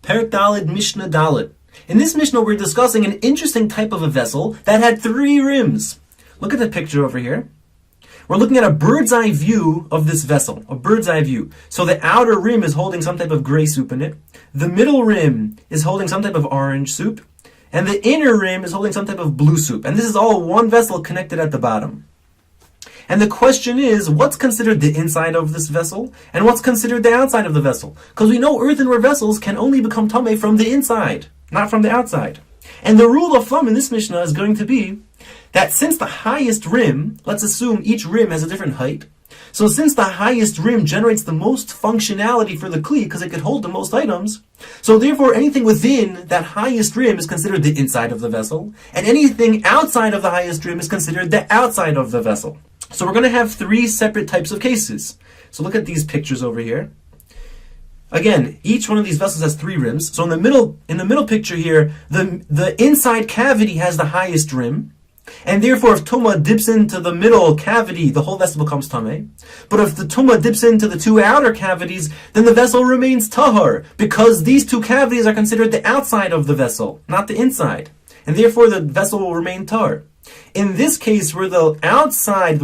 Perek Daled, Mishna Daled. In this Mishnah, we're discussing an interesting type of a vessel that had 3 rims. Look at the picture over here. We're looking at a bird's eye view of this vessel, a bird's eye view. So the outer rim is holding some type of gray soup in it. The middle rim is holding some type of orange soup. And the inner rim is holding some type of blue soup. And this is all one vessel connected at the bottom. And the question is, what's considered the inside of this vessel? And what's considered the outside of the vessel? Because we know earthenware vessels can only become tameh from the inside, not from the outside. And the rule of thumb in this Mishnah is going to be that since the highest rim, let's assume each rim has a different height. So since the highest rim generates the most functionality for the kli, because it could hold the most items, so therefore anything within that highest rim is considered the inside of the vessel, and anything outside of the highest rim is considered the outside of the vessel. So we're going to have 3 separate types of cases. So look at these pictures over here. Again, each one of these vessels has 3 rims. So in the middle picture here, the inside cavity has the highest rim. And therefore, if Tumah dips into the middle cavity, the whole vessel becomes Tameh. But if the Tumah dips into the 2 outer cavities, then the vessel remains Tahar, because these 2 cavities are considered the outside of the vessel, not the inside. And therefore, the vessel will remain Tahar. In this case, where the outside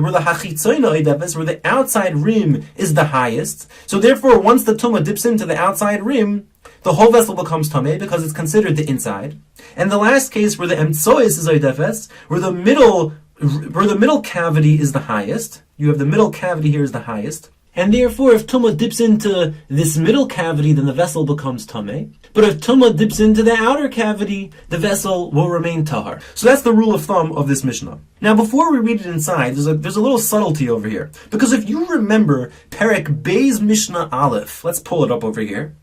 rim is the highest, so therefore, once the Tumah dips into the outside rim, the whole vessel becomes Tameh because it's considered the inside. And the last case where the Emtsois is Oidefes, where the middle cavity is the highest, you have the middle cavity here is the highest, and therefore if Tumah dips into this middle cavity, then the vessel becomes Tameh. But if Tumah dips into the outer cavity, the vessel will remain Tahar. So that's the rule of thumb of this Mishnah. Now before we read it inside, there's a little subtlety over here. Because if you remember Perek Beis Mishnah Aleph, let's pull it up over here.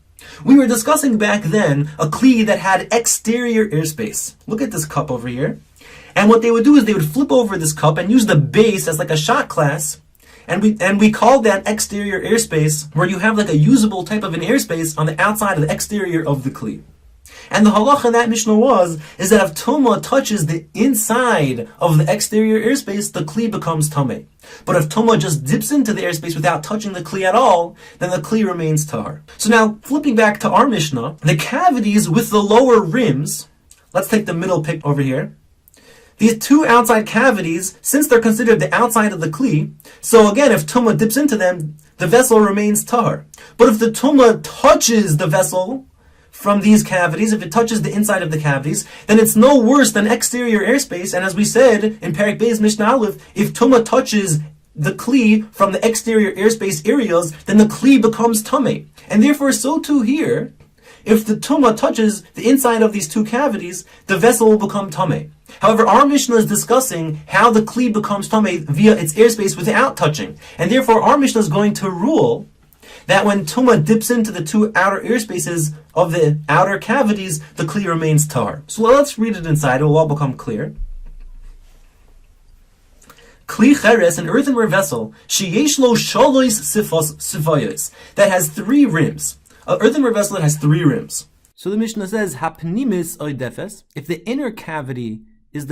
We were discussing back then a kli that had exterior airspace. Look at this cup over here. And what they would do is they would flip over this cup and use the base as like a shot glass. And we called that exterior airspace, where you have like a usable type of an airspace on the outside of the exterior of the kli. And the halacha in that Mishnah is that if Tumah touches the inside of the exterior airspace, the kli becomes Tameh. But if Tumah just dips into the airspace without touching the kli at all, then the kli remains Tahar. So now, flipping back to our Mishnah, the cavities with the lower rims, let's take the middle pick over here. These 2 outside cavities, since they're considered the outside of the kli, so again, if Tumah dips into them, the vessel remains Tahar. But if the Tumah touches the vessel from these cavities, if it touches the inside of the cavities, then it's no worse than exterior airspace. And as we said in Perek Beis Mishnah Aleph, if Tumah touches the kli from the exterior airspace areas, then the kli becomes Tameh. And therefore, so too here, if the Tumah touches the inside of these 2 cavities, the vessel will become Tameh. However, our Mishnah is discussing how the kli becomes Tameh via its airspace without touching. And therefore, our Mishnah is going to rule that when Tumah dips into the 2 outer airspaces of the outer cavities, the kli remains Tahar. So let's read it inside, it will all become clear. Kli cheres, an earthenware vessel, sheyesh lo shalois sifayos, that has 3 rims. An earthenware vessel that has 3 rims. So the Mishnah says, hapnimis oidefes, if the inner cavity has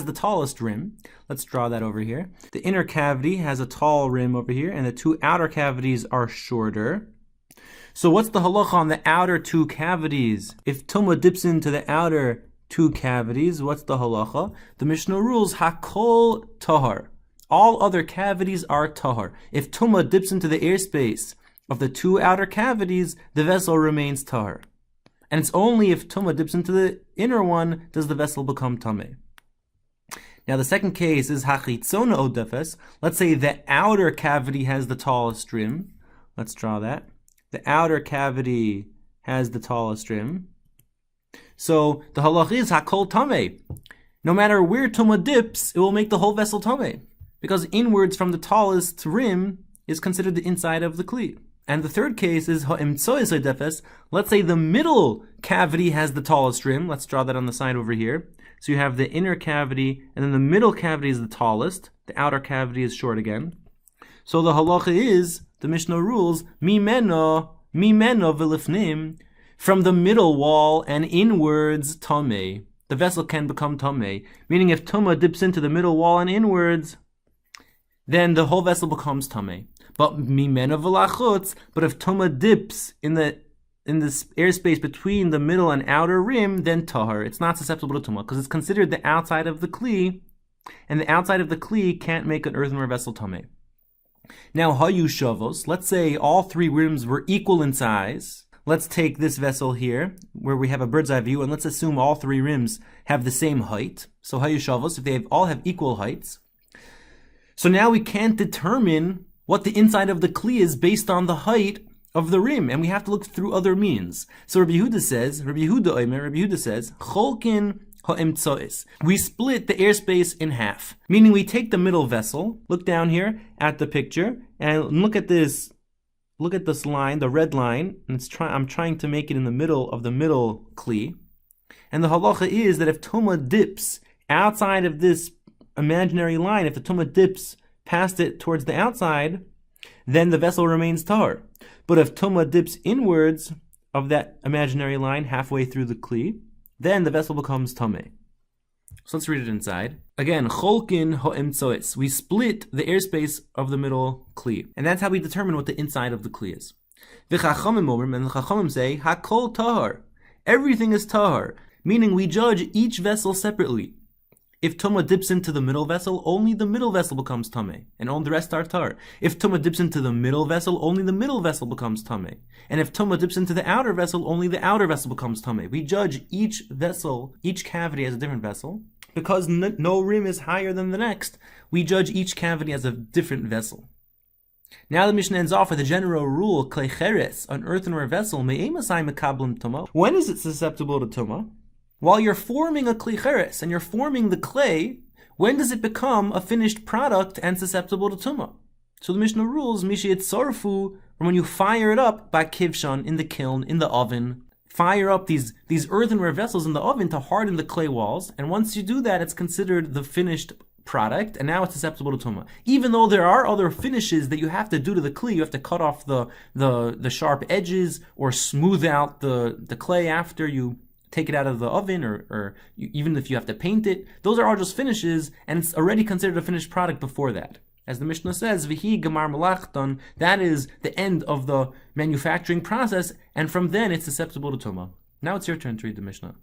the tallest rim. Let's draw that over here. The inner cavity has a tall rim over here, and the 2 outer cavities are shorter. So what's the halacha on the outer 2 cavities? If Tumah dips into the outer 2 cavities, what's the halacha? The Mishnah rules hakol tahar. All other cavities are tahar. If Tumah dips into the airspace of the 2 outer cavities, the vessel remains tahar. And it's only if Tumah dips into the inner one does the vessel become Tameh. Now the second case is hachitzona odefes. Let's say the outer cavity has the tallest rim. Let's draw that. The outer cavity has the tallest rim. So the halach is hakol Tameh. No matter where Tumah dips, it will make the whole vessel Tameh. Because inwards from the tallest rim is considered the inside of the kli. And the third case is ha'imtsois oidefes. Let's say the middle cavity has the tallest rim. Let's draw that on the side over here. So you have the inner cavity, and then the middle cavity is the tallest. The outer cavity is short again. So the halacha is, the Mishnah rules, mimeno v'lifnim, from the middle wall and inwards tameh. The vessel can become tameh. Meaning if Tumah dips into the middle wall and inwards, then the whole vessel becomes tameh. But mimeno v'lachutz, but if Tumah dips in the airspace between the middle and outer rim, then tahar. It's not susceptible to tumah because it's considered the outside of the kli, and the outside of the kli can't make an earthenware vessel tameh. Now, hayu shavos. Let's say all three rims were equal in size. Let's take this vessel here, where we have a bird's eye view, and let's assume all three rims have the same height. So hayu shavos, if they all have equal heights. So now we can't determine what the inside of the kli is based on the height of the rim, and we have to look through other means. So Rabbi Yehuda says, Cholkin ha'emtsois. We split the airspace in half, meaning we take the middle vessel, look down here at the picture, and look at this line, the red line, and I'm trying to make it in the middle of the middle kli. And the halacha is that if tumah dips outside of this imaginary line, if the tumah dips past it towards the outside, then the vessel remains tahor. But if tumah dips inwards of that imaginary line halfway through the kli, then the vessel becomes tameh. So let's read it inside. Again, cholkin ha'emtsois. We split the airspace of the middle kli. And that's how we determine what the inside of the kli is. V'chachamim omrim, and the chachamim say, hakol tahor. Everything is tahor, meaning we judge each vessel separately. If tumah dips into the middle vessel, only the middle vessel becomes tameh, and all the rest are tahor. If tumah dips into the middle vessel, only the middle vessel becomes tameh. And if tumah dips into the outer vessel, only the outer vessel becomes tameh. We judge each vessel, each cavity as a different vessel. Because no rim is higher than the next, we judge each cavity as a different vessel. Now the Mishnah ends off with a general rule, klei cheres, an earthenware vessel, me'emasai mekablim tumah. When is it susceptible to tumah? While you're forming a kli cheres and you're forming the clay, when does it become a finished product and susceptible to tumah? So the Mishnah rules, mishi etzorfu, when you fire it up by kivshan, in the kiln, in the oven, fire up these earthenware vessels in the oven to harden the clay walls, and once you do that, it's considered the finished product, and now it's susceptible to tumah. Even though there are other finishes that you have to do to the clay, you have to cut off the sharp edges or smooth out the clay after you take it out of the oven, or even if you have to paint it. Those are all just finishes, and it's already considered a finished product before that. As the Mishnah says, Vihi Gemar Malachton, that is the end of the manufacturing process, and from then it's susceptible to tumah. Now it's your turn to read the Mishnah.